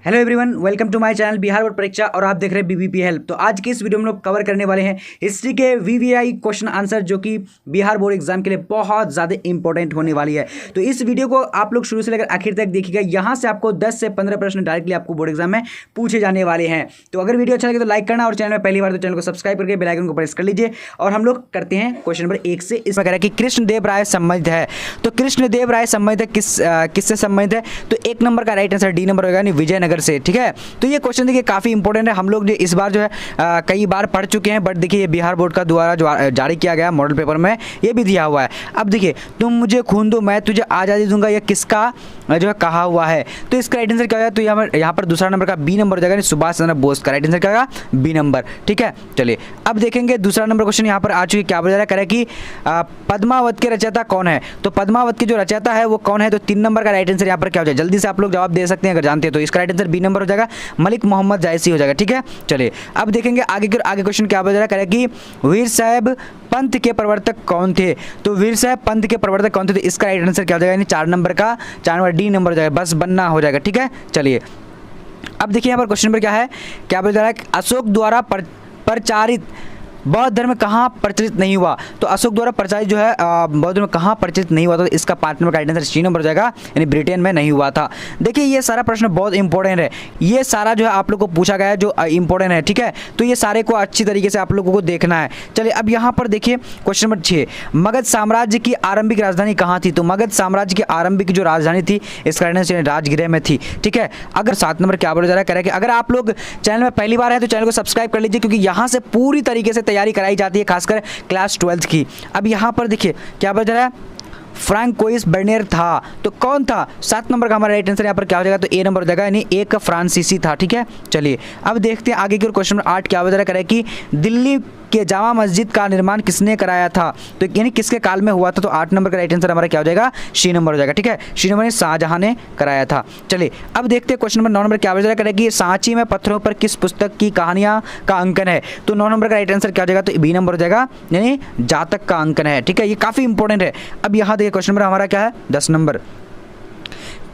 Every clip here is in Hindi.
Hello everyone, welcome to my channel Bihar board परीक्षा और आप देख रहे हैं बीबीपी हेल्प। तो आज की इस वीडियो में हम लोग कवर करने वाले हैं हिस्ट्री के वीवीआई क्वेश्चन आंसर, जो कि बिहार बोर्ड एग्जाम के लिए बहुत ज़्यादा इंपॉर्टेंट होने वाली है। तो इस वीडियो को आप लोग शुरू से लेकर आखिर तक देखिएगा। यहाँ से आपको 10 से 15 प्रश्न डायरेक्टली आपको बोर्ड एग्जाम में पूछे जाने वाले हैं। तो अगर वीडियो अच्छा लगे तो लाइक करना और चैनल में पहली बार तो चैनल को सब्सक्राइब करके बेल आइकन को प्रेस कर लीजिए। और हम लोग करते हैं क्वेश्चन नंबर 1 से। इस वगैरह कि कृष्णदेव राय संबंधित है, तो कृष्णदेव राय संबंधित है किससे संबंधित है? तो 1 नंबर का राइट आंसर डी नंबर होगा, यानी विजयनगर से। ठीक है, तो ये क्वेश्चन देखिए काफ़ी इंपॉर्टेंट है। हम लोग जो इस बार जो है कई बार पढ़ चुके हैं, बट देखिए ये बिहार बोर्ड का द्वारा जो जारी किया गया मॉडल पेपर में ये भी दिया हुआ है। अब देखिए, तुम मुझे खून दो मैं तुझे आज़ादी दूंगा, यह किसका जो है कहा हुआ है? तो इसका राइट आंसर क्या होगा? तो यहाँ पर दूसरा नंबर का बी नंबर हो जाएगा, सुभाष चंद्र बोस का राइट आंसर क्या होगा? B number. ठीक है, चलिए अब देखेंगे दूसरा नंबर क्वेश्चन यहाँ पर आ चुकी क्या बोला जा रहा है कि पद्मावत के रचयिता कौन है? तो पद्मावत के जो रचयिता है वो कौन है? तो 3 नंबर का राइट आंसर यहाँ पर क्या हो जाएगा? जल्दी से आप लोग जवाब दे सकते हैं अगर जानते हैं तो। इसका राइट आंसर बी नंबर हो जाएगा, मलिक मोहम्मद जायसी हो जाएगा। ठीक है, चलिए अब देखेंगे आगे क्वेश्चन क्या बोला जा रहा है कि वीर साहब पंथ के प्रवर्तक कौन थे? तो वीर साहब पंथ के प्रवर्तक कौन थे? तो इसका राइट आंसर क्या हो जाएगा? यानी 4 नंबर डी नंबर हो जाएगा, बस बनना हो जाएगा। ठीक है, चलिए अब देखिए यहाँ पर क्वेश्चन नंबर क्या है, क्या बोला जा रहा है? अशोक द्वारा प्रचारित बौद्ध धर्म कहाँ प्रचलित नहीं हुआ? तो अशोक द्वारा प्रचारित जो है बौद्ध धर्म कहाँ प्रचलित नहीं हुआ? तो इसका 5 नंबर का राइट आंसर सी नंबर हो जाएगा, यानी ब्रिटेन में नहीं हुआ था। देखिए ये सारा प्रश्न बहुत इंपॉर्टेंट है, ये सारा जो है आप लोग को पूछा गया है जो इंपॉर्टेंट है। ठीक है, तो ये सारे को अच्छी तरीके से आप लोगों को देखना है। चलिए अब यहाँ पर देखिए क्वेश्चन नंबर 6, मगध साम्राज्य की आरंभिक राजधानी कहाँ थी? तो मगध साम्राज्य की आरंभिक जो राजधानी थी इसका राइट आंसर राजगृह में थी। ठीक है, अगर 7 नंबर क्या बोला जा रहा है कि अगर आप लोग चैनल में पहली बार है तो चैनल को सब्सक्राइब कर लीजिए, क्योंकि यहाँ से पूरी तरीके से तैयारी कराई जाती है, खासकर क्लास 12th की। अब यहाँ पर देखिए क्या बोला जा रहा है, फ्रांकोइस बर्नियर था, तो कौन था? 7 नंबर का हमारा राइट आंसर यहाँ पर क्या हो जाएगा? तो ए नंबर हो जाएगा, यानी एक फ्रांसीसी था। ठीक है, चलिए अब देखते हैं आगे की ओर। क्वेश्चन नंबर 8 क्या बता रहा है कि दिल्ली के जामा मस्जिद का निर्माण किसने कराया था? तो यानी किसके काल में हुआ था? तो 8 नंबर का राइट आंसर हमारा क्या हो जाएगा? सी नंबर हो जाएगा। ठीक है, सी नंबर शाहजहां ने कराया था। चलिए अब देखते हैं क्वेश्चन नंबर 9 नंबर क्या बता रहा है कि सांची में पत्थरों पर किस पुस्तक की कहानियां का अंकन है? तो 9 नंबर का राइट आंसर क्या हो जाएगा? तो बी नंबर हो जाएगा, यानी जातक का अंकन है। ठीक है, ये काफ़ी इंपॉर्टेंट है। अब यहाँ देखिए क्वेश्चन नंबर हमारा क्या है, 10 नंबर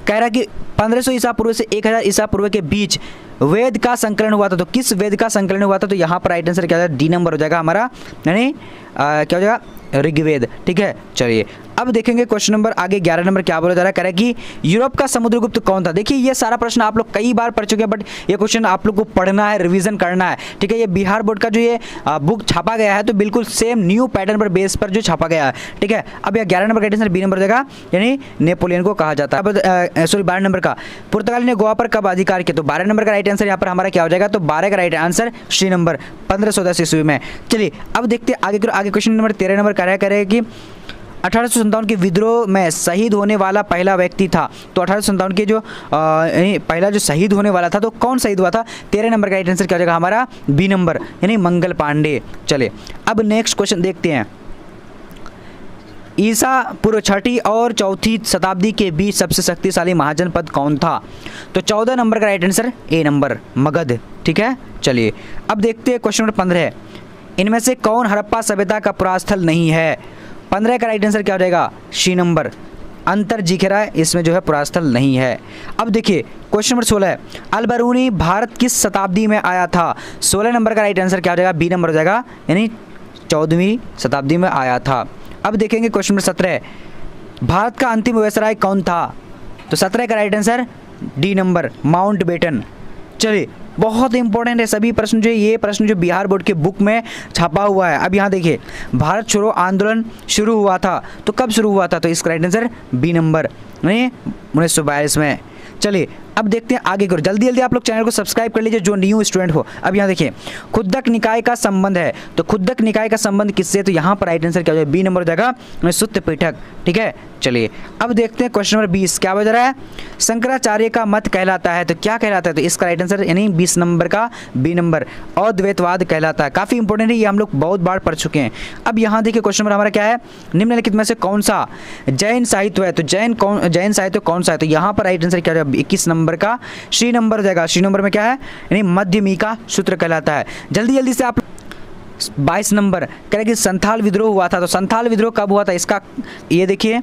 कह रहा है कि 1500 ईसा पूर्व से 1000 ईसा पूर्व के बीच वेद का संकलन हुआ था। तो किस वेद का संकलन हुआ था? तो यहाँ पर राइट आंसर क्या हो जाएगा? डी नंबर हो जाएगा हमारा, यानी क्या हो जाएगा? ऋग्वेद। ठीक है, चलिए अब देखेंगे क्वेश्चन नंबर आगे 11 नंबर क्या बोला जा रहा है, कह रहा है कि यूरोप का समुद्रगुप्त कौन था? देखिए ये सारा प्रश्न आप लोग कई बार पढ़ चुके हैं, बट ये क्वेश्चन आप लोग को पढ़ना है, रिवीजन करना है। ठीक है, ये बिहार बोर्ड का जो ये बुक छापा गया है तो बिल्कुल सेम न्यू पैटर्न पर बेस पर जो छापा गया है। ठीक है, अब यह 11 नंबर का आंसर बी नंबर देगा, यानी नेपोलियन को कहा जाता है। अब सॉरी 12 नंबर का, पुर्तगाल ने गोवा पर कब अधिकार किया? तो 12 नंबर का राइट आंसर यहाँ पर हमारा क्या हो जाएगा? तो 12 का राइट आंसर सी नंबर, 1510 ईस्वी में। चलिए अब देखते हैं आगे क्वेश्चन नंबर 13 नंबर कह रहा है कि 1857 के विद्रोह में शहीद होने वाला पहला व्यक्ति था। तो 1857 के जो पहला जो शहीद होने वाला था तो कौन शहीद हुआ था? 13 नंबर का राइट आंसर क्या हो जाएगा हमारा? बी नंबर, यानी मंगल पांडे। चले अब नेक्स्ट क्वेश्चन देखते हैं। ईसा पूर्व 6ठी और 4ठी शताब्दी के बीच सबसे शक्तिशाली महाजनपद कौन था? तो 14 नंबर का right answer A number, Magadh. ठीक है, चलिए अब देखते हैं क्वेश्चन नंबर 15, इनमें से कौन हड़प्पा सभ्यता का पुरास्थल नहीं है? 15 का राइट आंसर क्या हो जाएगा? सी नंबर, अंतरजीखेरा इसमें जो है पुरास्थल नहीं है। अब देखिए क्वेश्चन नंबर 16, अलबरूनी भारत किस शताब्दी में आया था? 16 नंबर का राइट आंसर क्या हो जाएगा? बी नंबर हो जाएगा, यानी 14वीं शताब्दी में आया था। अब देखेंगे क्वेश्चन नंबर 17, भारत का अंतिम वायसराय कौन था? तो 17 का right answer D number, Mountbatten. चलिए बहुत इंपॉर्टेंट है सभी प्रश्न, जो ये प्रश्न जो बिहार बोर्ड के बुक में छपा हुआ है। अब यहाँ देखिए, भारत छोड़ो आंदोलन शुरू हुआ था, तो कब शुरू हुआ था? तो इसका राइट आंसर बी नंबर, यानी 1942 में। चलिए अब देखते हैं आगे करो, जल्दी आप लोग चैनल को सब्सक्राइब कर लीजिए जो न्यू स्टूडेंट हो। अब यहाँ देखिए, खुद्दक निकाय का संबंध है, तो खुद्दक निकाय का संबंध किससे? तो यहाँ पर राइट आंसर क्या हो जाएगा? बी नंबर हो जाएगा, सुत्त पिटक। ठीक है, चलिए अब देखते हैं क्वेश्चन नंबर 20 क्या बता रहा है, शंकराचार्य का मत कहलाता है, तो क्या कहलाता है? तो इसका राइट आंसर यानी 20 नंबर का बी नंबर, अद्वैतवाद कहलाता है। काफ़ी इंपॉर्टेंट है, ये हम लोग बहुत बार पढ़ चुके हैं। अब यहाँ देखिए क्वेश्चन नंबर हमारा क्या है, निम्नलिखित में से कौन सा जैन साहित्य है? तो जैन साहित्य कौन सा है? तो यहाँ पर राइट आंसर क्या है? 21 नंबर का सी नंबर हो जाएगा। सी नंबर में क्या है? यानी मध्यमिका सूत्र कहलाता है। जल्दी से आप 22 नंबर कह रहे कि संथाल विद्रोह हुआ था, तो संथाल विद्रोह कब हुआ था? इसका ये देखिए,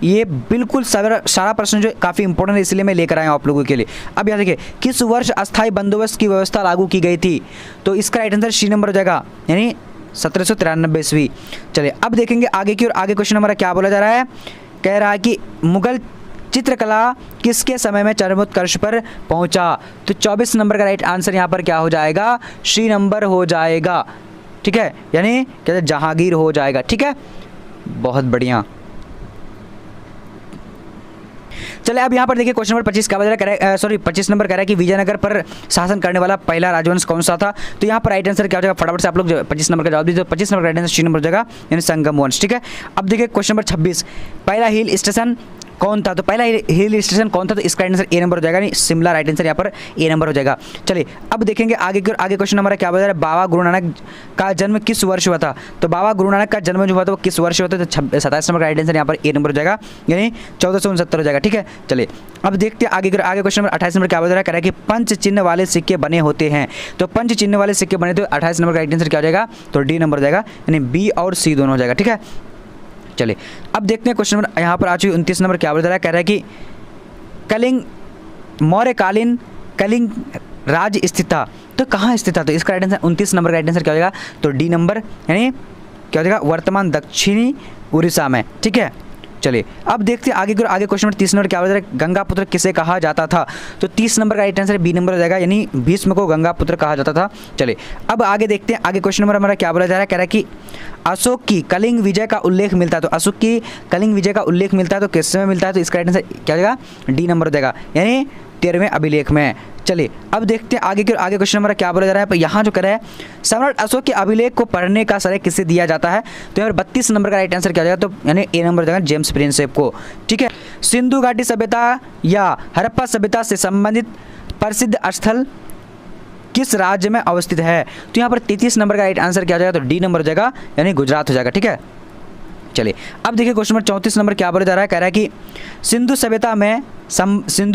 ये बिल्कुल सारा प्रश्न जो काफ़ी इंपॉर्टेंट है, इसलिए मैं लेकर आया हूँ आप लोगों के लिए। अब यहाँ देखिए, किस वर्ष अस्थायी बंदोबस्त की व्यवस्था लागू की गई थी? तो इसका राइट आंसर सी नंबर हो जाएगा, यानी 1793 ईस्वी। चलिए अब देखेंगे आगे की, और आगे क्वेश्चन हमारा क्या बोला जा रहा है, कह रहा है कि मुगल चित्रकला किसके समय में चरमोत्कर्ष पर पहुंचा? तो 24 नंबर का राइट आंसर यहाँ पर क्या हो जाएगा, सी नंबर हो जाएगा, ठीक है, यानी कहते हैं जहांगीर हो जाएगा, ठीक है, बहुत बढ़िया। चले अब यहाँ पर देखिए क्वेश्चन नंबर 25 का बता रहा है, सॉरी 25 नंबर कह रहा है कि विजयनगर पर शासन करने वाला पहला राजवंश कौन सा था? तो यहाँ पर राइट आंसर क्या हो जाएगा, फटाफट से आप लोग 25 नंबर का जवाब दीजिए। 25 नंबर का राइट आंसर सी नंबर हो जाएगा, यानी संगम वंश, ठीक है। अब देखिए क्वेश्चन नंबर 26, पहला हिल स्टेशन कौन था? तो पहला हिल स्टेशन कौन था? तो इसका आंसर ए नंबर हो जाएगा, नहीं शिमला, राइट आंसर यहाँ पर ए नंबर हो जाएगा। चलिए अब देखेंगे आगे की, और आगे क्वेश्चन हमारा क्या बता रहा है, बाबा गुरु नानक का जन्म किस वर्ष हुआ था? तो बाबा गुरु नानक का जन्म जो हुआ था वो किस वर्ष हुआ था? तो 27 नंबर का राइट आंसर यहाँ पर ए नंबर हो जाएगा, यानी 1469 हो जाएगा, ठीक है। चलिए अब देखते हैं आगे क्वेश्चन नंबर 28 नंबर क्या बता रहा है, कह रहा है कि पंच चिन्ह वाले सिक्के बने होते हैं। तो पंच चिन्ह वाले सिक्के बने, तो 28 नंबर का राइट आंसर क्या हो जाएगा, तो डी नंबर हो जाएगा, यानी बी और सी दोनों हो जाएगा, ठीक है। चलिए अब देखते हैं क्वेश्चन नंबर यहाँ पर आ चुकी 29 नंबर क्या बता रहा है, कह रहा है कि कलिंग मौर्यकालीन कलिंग राज स्थित था, तो कहाँ स्थित था? तो इसका राइट आंसर 29 नंबर का राइट आंसर क्या हो जाएगा, तो डी नंबर, यानी क्या हो जाएगा, वर्तमान दक्षिणी उड़ीसा में, ठीक है। चलिए अब देखते हैं आगे क्वेश्चन नंबर 30 नंबर क्या बता रहा है, गंगापुत्र किसे कहा जाता था? तो 30 नंबर का राइट आंसर बी नंबर हो जाएगा, यानी भीष्म को गंगापुत्र कहा जाता था। चलिए अब आगे देखते हैं आगे क्वेश्चन नंबर हमारा क्या बोला जा रहा है, कह रहा है कि अशोक की कलिंग विजय का उल्लेख मिलता है। तो अशोक की कलिंग विजय का उल्लेख मिलता है, तो किस में मिलता है? तो इसका राइट आंसर क्या हो जाएगा, डी नंबर हो जाएगा, यानी 13वें अभिलेख में। चलिए अब देखते हैं आगे क्वेश्चन हमारा क्या बोला जा रहा है, पर यहाँ जो कर है, सम्राट अशोक के अभिलेख को पढ़ने का श्रेय किसे दिया जाता है? तो यहाँ पर 32 नंबर का राइट आंसर क्या हो जाएगा, तो यानी ए नंबर हो जाएगा, जेम्स प्रिंसेप को, ठीक है। सिंधु घाटी सभ्यता या हड़प्पा सभ्यता से संबंधित प्रसिद्ध स्थल किस राज्य में अवस्थित है? तो यहाँ पर 33 नंबर का राइट आंसर क्या हो जाएगा, तो डी नंबर हो जाएगा, यानी गुजरात हो जाएगा, ठीक है। चलिए अब देखिए क्वेश्चन नंबर 34 नंबर क्या बोला जा रहा है, कह रहा है कि सिंधु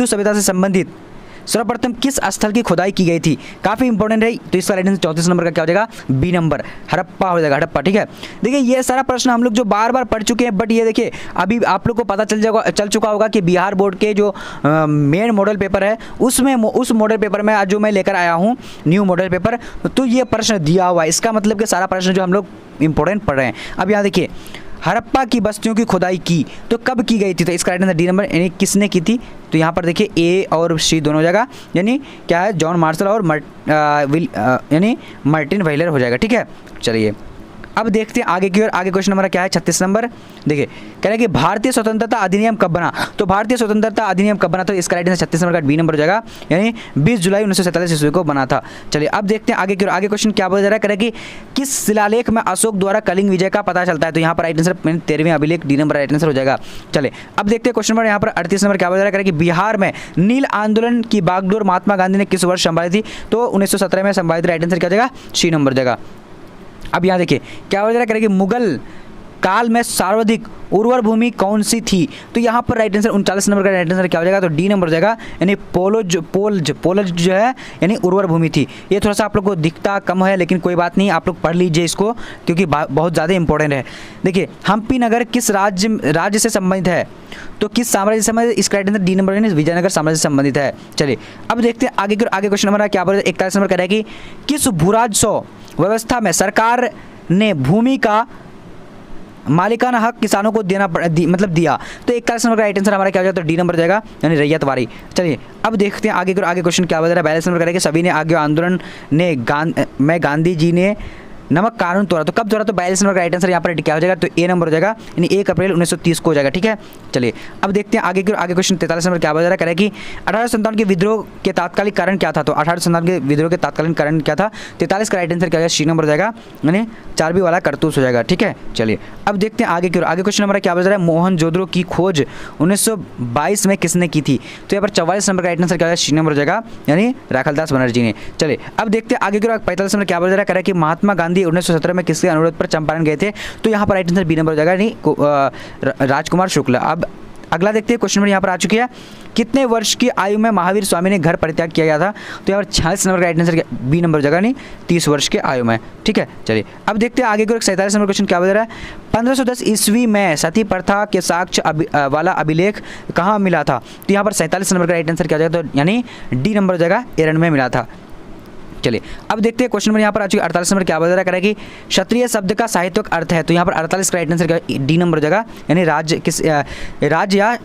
सभ्यता से संबंधित सर्वप्रथम किस स्थल की खुदाई की गई थी? काफ़ी इंपॉर्टेंट है, तो इसका राइट आंसर 34 नंबर का क्या हो जाएगा, बी नंबर, हड़प्पा हो जाएगा, हड़प्पा, ठीक है। देखिए ये सारा प्रश्न हम लोग जो बार बार पढ़ चुके हैं, बट ये देखिए अभी आप लोग को पता चल चुका होगा कि बिहार बोर्ड के जो मेन मॉडल पेपर है उसमें उस मॉडल पेपर में आज जो मैं लेकर आया हूँ न्यू मॉडल पेपर, तो ये प्रश्न दिया हुआ है। इसका मतलब कि सारा प्रश्न जो हम लोग इंपॉर्टेंट पढ़ रहे हैं। अब यहाँ देखिए, हड़प्पा की बस्तियों की खुदाई की तो कब की गई थी? तो इसका राइट आंसर डी नंबर, यानी किसने की थी? तो यहाँ पर देखिए ए और सी दोनों हो जाएगा, यानी क्या है, जॉन मार्शल और यानी मार्टिन व्हीलर हो जाएगा, ठीक है। चलिए अब देखते हैं आगे की, और आगे क्वेश्चन हमारा क्या है 36 नंबर। देखिए कह रहे हैं कि भारतीय स्वतंत्रता अधिनियम कब बना? तो भारतीय स्वतंत्रता अधिनियम कब बना? तो इसका राइट आंसर 36 नंबर का बी नंबर हो जाएगा, यानी 20 जुलाई 1947 ईस्वी को बना था। चलिए अब देखते हैं आगे की, और आगे क्वेश्चन क्या बोला जा रहा है, कह रहे हैं कि किस शिलालेख में अशोक द्वारा कलिंग विजय का पता चलता है? तो यहाँ पर राइट आंसर 13वें अभिलेख, डी नंबर राइट आंसर हो जाएगा। चलिए अब देखते हैं क्वेश्चन नंबर यहाँ पर 38 नंबर क्या बोला जा रहा है, कह रहे हैं कि बिहार में नील आंदोलन की बागडोर महात्मा गांधी ने किस वर्ष संभाली थी? तो 1917 में संभाली थी, राइट आंसर क्या हो जाएगा, सी नंबर हो जाएगा। अब यहाँ देखिए क्या हो जाएगा, कि मुगल काल में सर्वाधिक उर्वर भूमि कौन सी थी? तो यहाँ पर राइट आंसर 39 नंबर का राइट आंसर क्या हो जाएगा, तो डी नंबर हो जाएगा, यानी पोलज जो है, यानी उर्वर भूमि थी। ये थोड़ा सा आप लोग को दिखता कम है, लेकिन कोई बात नहीं, आप लोग पढ़ लीजिए इसको, क्योंकि बहुत ज़्यादा इंपॉर्टेंट है। देखिए हम्पी नगर किस राज्य से संबंधित है? तो किस साम्राज्य से संबंधित? इसका राइट आंसर डी नंबर, यानी विजयनगर साम्राज्य से संबंधित है। चलिए अब देखते हैं आगे क्वेश्चन नंबर क्या बोल रहे हैं, 41 नंबर कह रहा है कि किस भूराजस्व व्यवस्था में सरकार ने भूमि का मालिकाना हक किसानों को मतलब दिया? तो 41 नंबर का राइट आंसर हमारा क्या हो जाएगा, तो डी नंबर जाएगा, यानी रैयतवारी। चलिए अब देखते हैं आगे क्वेश्चन क्या बता रहा है। 42 नंबर करेंगे, सभी ने आगे आंदोलन ने गांधी जी ने नमक कानून तोड़ा, तो कब तोड़ा? तो 42 नंबर का राइट आंसर यहाँ पर क्या हो जाएगा, तो ए नंबर हो जाएगा, यानी 1 अप्रैल 1930 को हो जाएगा, ठीक है। चलिए अब देखते हैं आगे क्वेश्चन 43 नंबर क्या बता रहा है, कह रहा है कि 1857 के विद्रोह के तात्कालिक कारण क्या था? तो 1857 के विद्रोह के तात्कालिक कारण क्या था? 43 का राइट आंसर क्या हो जाएगा, सी नंबर हो जाएगा, यानी चारबी वाला करतूस हो जाएगा, ठीक है। चलिए अब देखते हैं आगे क्वेश्चन हमारा क्या बता रहा है, मोहनजोदड़ो की खोज 1922 में किसने की थी? तो यहाँ पर 44 नंबर का राइट आंसर क्या हो जाएगा, सी नंबर हो जाएगा, यानी राखलदास बनर्जी ने। चलिए अब देखते हैं आगे 45 नंबर क्या बता रहा है, कह रहा है कि महात्मा गांधी 1917 में किसके अनुरोध पर चंपारण गए थे? तो यहाँ पर राइट आंसर बी नंबर हो जाएगा, यानी राजकुमार शुक्ला। अब अगला देखते हैं क्वेश्चन नंबर यहाँ पर आ चुकी है, कितने वर्ष की आयु में महावीर स्वामी ने घर परित्याग किया गया था? तो यहाँ पर 46 नंबर का राइट आंसर बी नंबर जगह नहीं 30 वर्ष के आयु में। ठीक है, चलिए अब देखते हैं आगे को। 47 नंबर क्वेश्चन क्या बता रहा है, 1510 ईस्वी में सती प्रथा के साक्ष्य वाला अभिलेख कहाँ मिला था? तो यहाँ पर 47 नंबर का राइट आंसर क्या हो जाएगा? तो यानी डी नंबर जगह एरन में मिला था। चलिए अब देखते हैं क्वेश्चन नंबर यहाँ पर आ चुकी 48 नंबर क्या बता रहा है कि क्षत्रिय शब्द का साहित्यिक अर्थ है? तो यहाँ पर 48 का राइट आंसर क्या डी नंबर जगह यानी राज्य या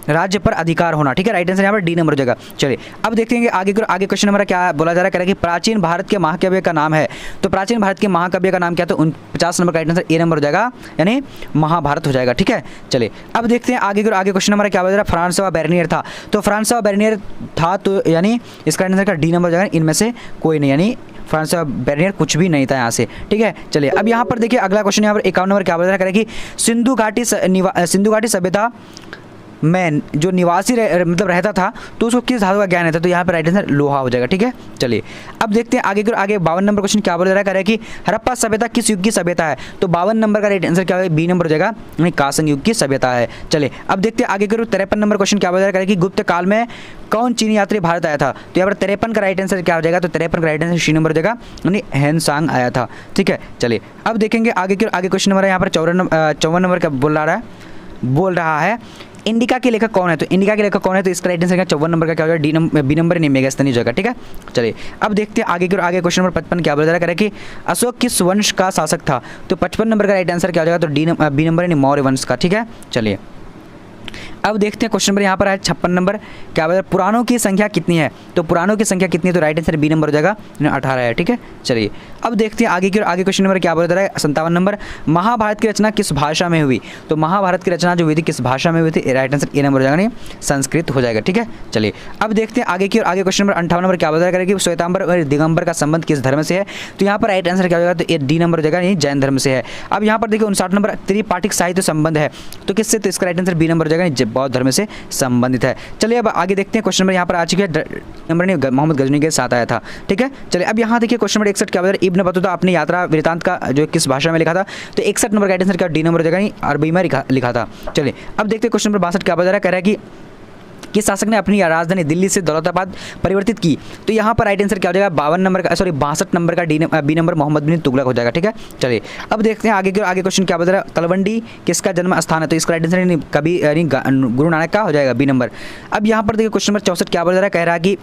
राज्य पर अधिकार होना। ठीक है, राइट आंसर यहाँ पर डी नंबर जगह। चलिए अब देखते हैं आगे क्वेश्चन नंबर क्या बोला जा रहा है कि प्राचीन भारत के महाकाव्य का नाम है? तो प्राचीन भारत के महाकाव्य का नाम क्या? तो 50 नंबर का राइट आंसर ए नंबर जगह यानी महाभारत हो जाएगा। ठीक है, चलिए अब देखते हैं आगे क्वेश्चन नंबर क्या बता रहा है, फ्रांसवा बेर्नियर था? तो फ्रांसवा बेर्नियर था तो यानी इसका आंसर का डी नंबर जगह, इनमें से कोई नहीं, यानी फ्रांसवा बेर्नियर कुछ भी नहीं था यहाँ से। ठीक है, चलिए अब यहाँ पर देखिए अगला क्वेश्चन यहाँ पर 51 नंबर क्या बता रहा है कि सिंधु घाटी सभ्यता में जो निवासी मतलब रहता था तो उसको किस धातु का ज्ञान रहता? तो यहाँ पर राइट आंसर लोहा हो जाएगा। ठीक है, चलिए अब देखते हैं आगे 52 नंबर क्वेश्चन क्या बोल रहा है कि हड़प्पा सभ्यता किस युग की सभ्यता है? तो 52 नंबर का राइट आंसर क्या है? बी नंबर हो जाएगा, यानी कांस्य युग की सभ्यता है। चलिए अब देखते हैं आगे 53 नंबर क्वेश्चन क्या बोल रहा है कि गुप्त काल में कौन चीनी यात्री भारत आया था? तो यहाँ पर 53 का राइट आंसर क्या हो जाएगा? तो 53 का राइट आंसर सी नंबर हो जाएगा, यानी हेनसांग आया था। ठीक है, चलिए अब देखेंगे आगे क्वेश्चन नंबर है यहाँ पर 54 नंबर का बोल रहा है इंडिका के लेखक कौन है? तो इंडिका के लेखक कौन है? तो इसका राइट आंसर 54 नंबर का क्या हो जाएगा? बी नंबर नहीं मेगास्थनी जगह। ठीक है, चलिए अब देखते हैं आगे क्वेश्चन नंबर 55 क्या बोल रहा है कि अशोक किस वंश का शासक था? तो 55 नंबर का राइट आंसर क्या हो जाएगा? तो बी नंबर यानी मौर्य वंश का। ठीक है, चलिए अब देखते हैं क्वेश्चन नंबर यहाँ पर है 56 नंबर क्या बता, पुराणों की संख्या कितनी है? तो पुराणों की संख्या कितनी है? तो राइट आंसर बी नंबर हो जाएगा, 18 है। ठीक है, चलिए अब देखते हैं आगे क्वेश्चन नंबर क्या बोल रहा है 57 नंबर, महाभारत की रचना किस भाषा में हुई? तो महाभारत की रचना जो हुई थी किस भाषा में हुई थी? राइट आंसर ए नंबर हो जाएगा, नहीं संस्कृत हो जाएगा। ठीक है, चलिए अब देखते हैं आगे क्वेश्चन नंबर 58 नंबर क्या बता रहा है कि श्वेतांबर और दिगंबर का संबंध किस धर्म से है? तो यहाँ पर राइट आंसर क्या हो जाएगा? तो ए डी नंबर हो जाएगा, ये जैन धर्म से है। अब यहाँ पर देखिए 59 नंबर त्रिपाठिक साहित्य संबंध है तो किससे? तो इसका राइट आंसर बी नंबर हो जाएगा, बौद्ध धर्म से संबंधित है। चलिए अब आगे देखते हैं क्वेश्चन नंबर यहाँ पर आ चुके हैं नंबर ने मोहम्मद गजनी के साथ आया था। ठीक है, चलिए अब यहाँ देखिए क्वेश्चन नंबर 61 क्या बता रहा है, इब्न बतूता अपनी यात्रा वृतांत का जो किस भाषा में लिखा था? तो 61 नंबर का आंसर क्या डी नंबर हो जाएगा, अरबी में लिखा था। चलिए अब देखते हैं क्वेश्चन नंबर 62 क्या बता रहा है, कह रहा है कि किस शासक ने अपनी राजधानी दिल्ली से दौलताबाद परिवर्तित की? तो यहाँ पर राइट आंसर क्या हो जाएगा? 52 नंबर का 62 नंबर का बी नंबर मोहम्मद बिन तुगलक हो जाएगा। ठीक है, चलिए अब देखते हैं आगे क्वेश्चन क्या बता रहा है, तलवंडी किसका जन्म स्थान है? तो इसका राइट आंसर कभी गुरु नानक का हो जाएगा, बी नंबर। अब यहाँ पर देखिए क्वेश्चन नंबर 64 क्या बता रहा है, कह रहा है कि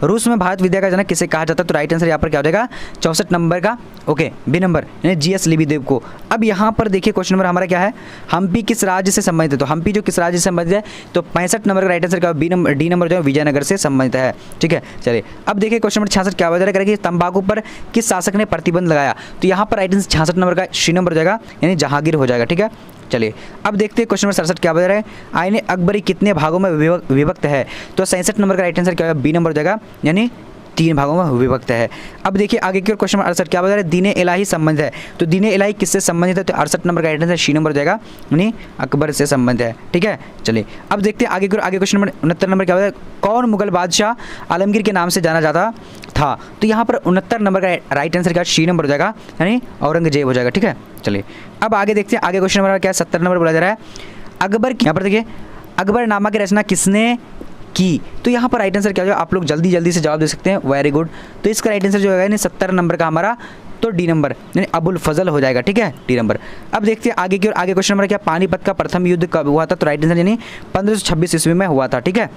रूस में भारत विद्या का जनक किसे कहा जाता है? तो राइट आंसर यहाँ पर क्या हो जाएगा? 64 नंबर का ओके बी नंबर यानी जीएस लिबिदेव को। अब यहाँ पर देखिए क्वेश्चन नंबर हमारा क्या है, हम्पी किस राज्य से संबंधित है? तो हम्पी जो किस राज्य से संबंधित है? तो 65 नंबर का राइट आंसर क्या बी नंबर डी नंबर जो है विजयनगर से संबंधित है। ठीक है, चलिए अब देखिए क्वेश्चन नंबर 66 क्या बता रहा है कि तंबाकू पर किस शासक ने प्रतिबंध लगाया? तो यहाँ पर राइट आंसर 66 नंबर का सी नंबर हो जाएगा, यानी जहांगीर हो जाएगा। ठीक है, चलिए अब देखते हैं क्वेश्चन नंबर 67 क्या बता रहा है, आईने अकबरी कितने भागों में विभक्त है? तो 67 नंबर का राइट आंसर क्या होगा? बी नंबर हो जाएगा, यानी 3 भागों में विभक्त है। अब देखिए आगे की क्वेश्चन नंबर 68 क्या बता रहा है, दीन इलाही संबंध है? तो दीन इलाही किससे संबंधित है? तो 68 नंबर का राइट आंसर सी नंबर हो जाएगा, यानी अकबर से संबंध है। ठीक है, चलिए अब देखते हैं आगे क्वेश्चन नंबर 69 नंबर क्या बता रहा है, कौन मुगल बादशाह आलमगीर के नाम से जाना जाता था? तो यहाँ पर 69 नंबर का राइट आंसर क्या सी नंबर हो जाएगा, यानी औरंगजेब हो जाएगा। ठीक है, चलिए अब आगे देखते हैं आगे क्वेश्चन नंबर क्या है 70 नंबर बोला जा रहा है, अकबर की यहाँ पर देखिए अकबरनामा की रचना किसने की? तो यहाँ पर राइट आंसर क्या होगा? आप लोग जल्दी से जवाब दे सकते हैं, वेरी गुड। तो इसका राइट आंसर जो होगा यानी 70 नंबर का हमारा तो डी नंबर यानी अबुल फजल हो जाएगा। ठीक है, डी नंबर। अब देखते हैं आगे की ओर, आगे क्वेश्चन नंबर क्या, पानीपत का प्रथम युद्ध कब हुआ था? तो राइट आंसर यानी 1526 ईस्वी में हुआ था। ठीक है,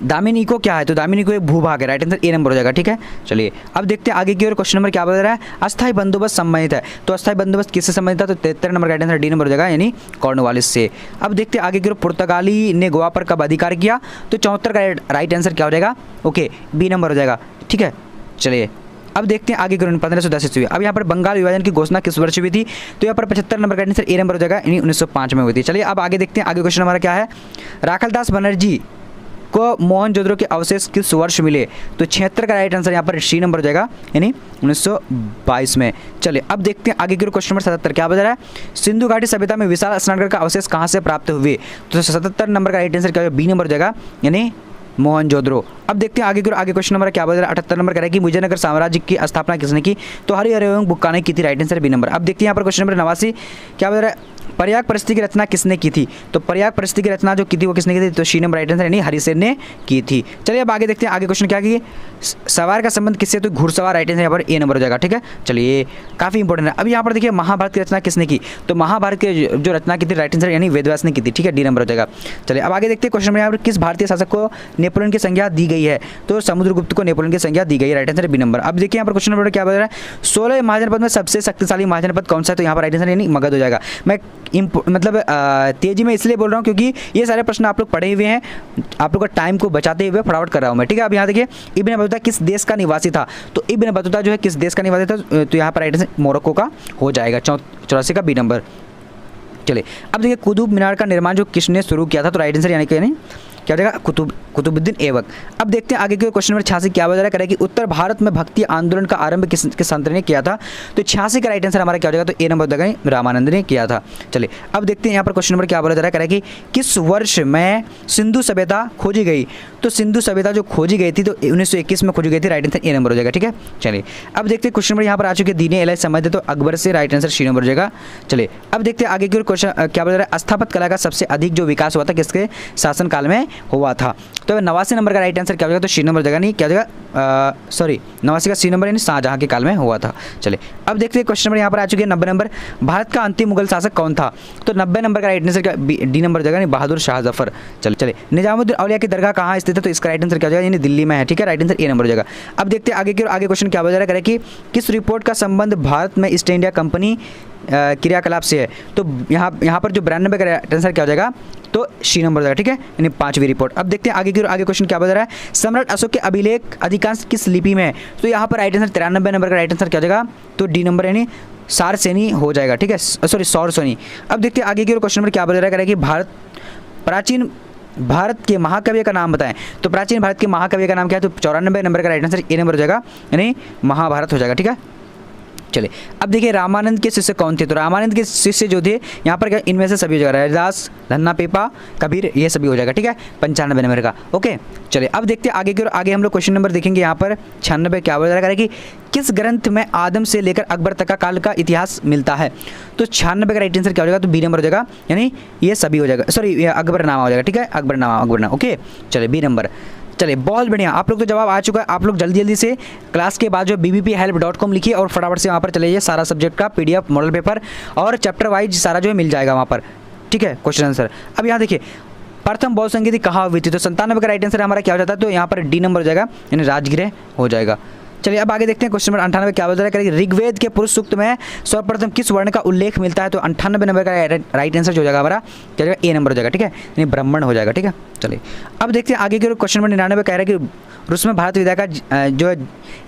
दामिनी को क्या है? तो दामिनी को एक भूभाग है, राइट आंसर ए नंबर हो जाएगा। ठीक है, चलिए अब देखते हैं आगे की ओर क्वेश्चन नंबर क्या बता रहा है, अस्थायी बंदोबस्त संबंधित है? तो अस्थायी बंदोबस्त किससे संबंधित है? तो 73 नंबर का राइट आंसर डी नंबर हो जाएगा, यानी कॉर्नवालिस से। अब देखते हैं आगे की ओर, पुर्तगाली ने गोवा पर कब अधिकार किया? तो 74 का राइट आंसर क्या हो जाएगा? ओके बी नंबर हो जाएगा। ठीक है, चलिए अब देखते हैं आगे की 1510 ईस्वी। अब यहाँ पर बंगाल विभाजन की घोषणा किस वर्ष हुई थी? तो यहाँ पर 75 नंबर का आंसर ए नंबर हो जाएगा, यानी 1905 में हुई थी। चलिए अब आगे देखते हैं आगे क्वेश्चन हमारा क्या है, राखलदास बनर्जी को मोहनजोदड़ो के अवशेष किस वर्ष मिले? तो 76 का राइट आंसर यहाँ पर सी नंबर हो जाएगा, यानी 1922 में। चलिए अब देखते हैं आगे की क्वेश्चन नंबर 77 क्या बता रहा है, सिंधु घाटी सभ्यता में विशाल स्नानगढ़ का अवशेष कहाँ से प्राप्त हुए? तो 77 नंबर का राइट आंसर क्या होगा? बी नंबर हो जाएगा, यानी मोहनजोदड़ो। अब देखते हैं आगे क्वेश्चन नंबर क्या बता रहा है, 78 नंबर कह रहा है कि विजयनगर साम्राज्य की स्थापना किसने की? तो हरिहर एवं बुक्का ने की थी, राइट आंसर बी नंबर। अब देखते हैं यहाँ पर क्वेश्चन नंबर 89 क्या बता रहा है, प्रयाग परिस्थिति की रचना किसने की थी? तो प्रयाग परिस्थिति की रचना जो की थी वो किसने की थी? तो सी नंबर राइट आंसर यानी हरिसेन ने की थी। चलिए अब आगे देखते हैं, आगे क्वेश्चन क्या की, सवार का संबंध किससे? तो घुड़सवार राइट आंसर यहाँ पर ए नंबर हो जाएगा। ठीक है, चलिए काफ़ी इंपॉर्टेंट है। अब यहाँ पर देखिए महाभारत की रचना किसने की? तो महाभारत की जो रचना की थी राइट आंसर यानी वेदव्यास ने की थी। ठीक है, डी नंबर हो जाएगा। चलिए अब आगे देखते हैं क्वेश्चन में यहाँ पर किस भारतीय शासक को नेपोलियन की संज्ञा दी गई है? तो समुद्रगुप्त को नेपोलियन की संज्ञा दी गई है, राइट आंसर बी नंबर। अब देखिए यहाँ पर क्वेश्चन नंबर क्या बता रहा है, 16 महाजनपद में सबसे शक्तिशाली महाजनपद कौन सा है? तो यहाँ पर राइट आंसर यानी मगध हो जाएगा। मैं मतलब तेजी में इसलिए बोल रहा हूँ क्योंकि ये सारे प्रश्न आप लोग पढ़े हुए हैं, आप लोग का टाइम को बचाते हुए फटाफट कर रहा हूँ मैं। ठीक है, अब यहाँ देखिए इब्न बतूता किस देश का निवासी था? तो इब्न बतूता जो है किस देश का निवासी था? तो यहाँ पर राइट आंसर मोरक्को का हो जाएगा, 84 का बी नंबर। चलिए अब देखिए कुतुब मीनार का निर्माण जो किसने शुरू किया था? तो राइट आंसर यानी कि क्या हो जाएगा? कुतुबुद्दीन ऐबक। अब देखते हैं आगे के क्वेश्चन नंबर 86 क्या बता रहा है कि उत्तर भारत में भक्ति आंदोलन का आरंभ किस संत ने किया था? तो 86 का राइट आंसर हमारा क्या हो जाएगा? तो ए नंबर हो जाएगा, रामानंद ने किया था। चलिए अब देखते हैं यहाँ पर क्वेश्चन नंबर क्या बोला जा रहा है कि किस वर्ष में सिंधु सभ्यता खोजी गई? तो सिंधु सभ्यता जो खोजी गई थी तो 1921 में खोजी गई थी, राइट आंसर ए नंबर हो जाएगा। ठीक है, चलिए अब देखते हैं क्वेश्चन नंबर यहाँ पर आ चुके दीन इलाही समझ तो अकबर से, राइट आंसर सी नंबर हो जाएगा। चलिए अब देखते हैं आगे की क्वेश्चन क्या बोल रहा है, स्थापत्य कला का सबसे अधिक जो विकास हुआ था किसके शासनकाल में हुआ था? तो 89 नंबर का राइट आंसर क्या हो जाएगा? तो सी नंबर हो जाएगा, नहीं क्या हो जाएगा, सॉरी 89 का सी नंबर यानी शाहजहां के काल में हुआ था। चलिए अब देखते हैं क्वेश्चन नंबर यहाँ पर आ चुके हैं 90 नंबर, भारत का अंतिम मुगल शासक कौन था? तो 90 नंबर का राइट आंसर क्या, डी नंबर हो जाएगा, नहीं बहादुर शाह जफर। चलिए निजामुद्दीन औलिया की दरगाह कहाँ स्थित है? तो इसका राइट आंसर क्या हो जाएगा, यानी दिल्ली में है। ठीक है, राइट आंसर ए नंबर हो जाएगा। अब देखते हैं आगे क्वेश्चन क्या बता रहा है कि किस रिपोर्ट का संबंध भारत में ईस्ट इंडिया कंपनी क्रियाकलाप से है? तो यहाँ पर जो 92 का राइट आंसर क्या हो जाएगा? तो सी नंबर हो जाएगा। ठीक है, यानी 5वीं रिपोर्ट। अब देखते हैं आगे क्वेश्चन क्या बता रहा है, सम्राट अशोक के अभिलेख अधिकांश किस लिपि में है? तो यहाँ पर राइट आंसर 93 नंबर का राइट आंसर क्या हो जाएगा? तो डी नंबर यानी सारसेनी हो जाएगा। ठीक है, सॉरी सौरसेनी। अब देखते हैं आगे क्वेश्चन नंबर क्या बता रहा है कि प्राचीन भारत के महाकाव्य का नाम बताएं। तो प्राचीन भारत के महाकाव्य का नाम क्या है? तो 94 नंबर का राइट आंसर ए नंबर हो जाएगा, यानी महाभारत हो जाएगा। ठीक है, चलिए अब देखिए रामानंद के शिष्य कौन थे? तो रामानंद के शिष्य जो थे यहाँ पर क्या, इनमें से सभी हो जाएगा, रविदास, धन्ना पेपा, कबीर, ये सभी हो जाएगा। ठीक है, 95 नंबर का। ओके, चलिए अब देखते हैं आगे हम लोग क्वेश्चन नंबर देखेंगे यहाँ पर 96 क्या बोला जा रहा है कि किस ग्रंथ में आदम से लेकर अकबर तक का काल का इतिहास मिलता है? तो 96 का राइट आंसर क्या हो जाएगा? तो बी नंबर हो जाएगा, यानी ये सभी हो जाएगा, सॉरी अकबरनामा हो जाएगा। ठीक है, अकबरनामा। ओके, चलिए बी नंबर। चलिए बहुत बढ़िया, आप लोग तो जवाब आ चुका है। आप लोग जल्दी से क्लास के बाद जो bbphelp.com लिखिए और फटाफट से वहाँ पर चले जाइए, सारा सब्जेक्ट का PDF मॉडल पेपर और चैप्टर वाइज सारा जो है मिल जाएगा वहाँ पर। ठीक है, क्वेश्चन आंसर। अब यहाँ देखिए प्रथम बौद्ध संगीति कहाँ हुई थी? तो 97 का राइट आंसर हमारा क्या हो जाता है? तो यहाँ पर डी नंबर हो जाएगा, यानी राजगृह हो जाएगा। चलिए अब आगे देखते हैं क्वेश्चन नंबर 98 क्या बता रहा है, ऋग्वेद के पुरुष सूक्त में सर्वप्रथम किस वर्ण का उल्लेख मिलता है? तो 98 नंबर का राइट आंसर जो हो जाएगा हमारा क्या हो जाएगा? ए नंबर हो जाएगा। ठीक है, यानी ब्राह्मण हो जाएगा। ठीक है, चलिए अब देखते हैं आगे के क्वेश्चन नंबर 99 कह रहा है कि रूस में भारत विद्या का जो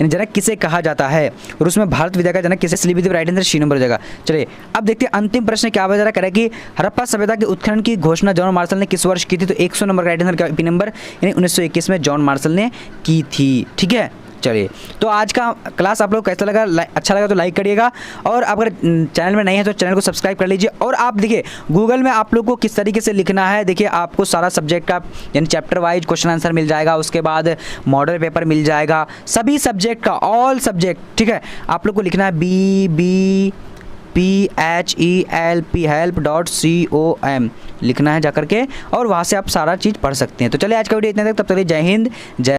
जनक किसे कहा जाता है? रूस में भारत विद्या का जनक किसे? स्लीपी राइट आंसर सी नंबर हो जाएगा। चलिए अब देखते हैं अंतिम प्रश्न क्या बता रहा है कि हड़प्पा सभ्यता के उत्खनन की घोषणा जॉन मार्शल ने किस वर्ष की थी? तो 100 नंबर का राइट आंसर क्या, बी नंबर, यानी 1921 में जॉन मार्शल ने की थी। ठीक है, चलिए तो आज का क्लास आप लोग कैसा लगा? अच्छा लगा तो लाइक करिएगा, और अगर चैनल में नहीं है तो चैनल को सब्सक्राइब कर लीजिए। और आप देखिए गूगल में आप लोग को किस तरीके से लिखना है, देखिए आपको सारा सब्जेक्ट का यानी चैप्टर वाइज क्वेश्चन आंसर मिल जाएगा, उसके बाद मॉडल पेपर मिल जाएगा, सभी सब्जेक्ट का, ऑल सब्जेक्ट। ठीक है, आप लोग को लिखना है help.com लिखना है जाकर के, और वहाँ से आप सारा चीज़ पढ़ सकते हैं। तो चलिए आज का वीडियो इतना तक, तब तक जय हिंद, जय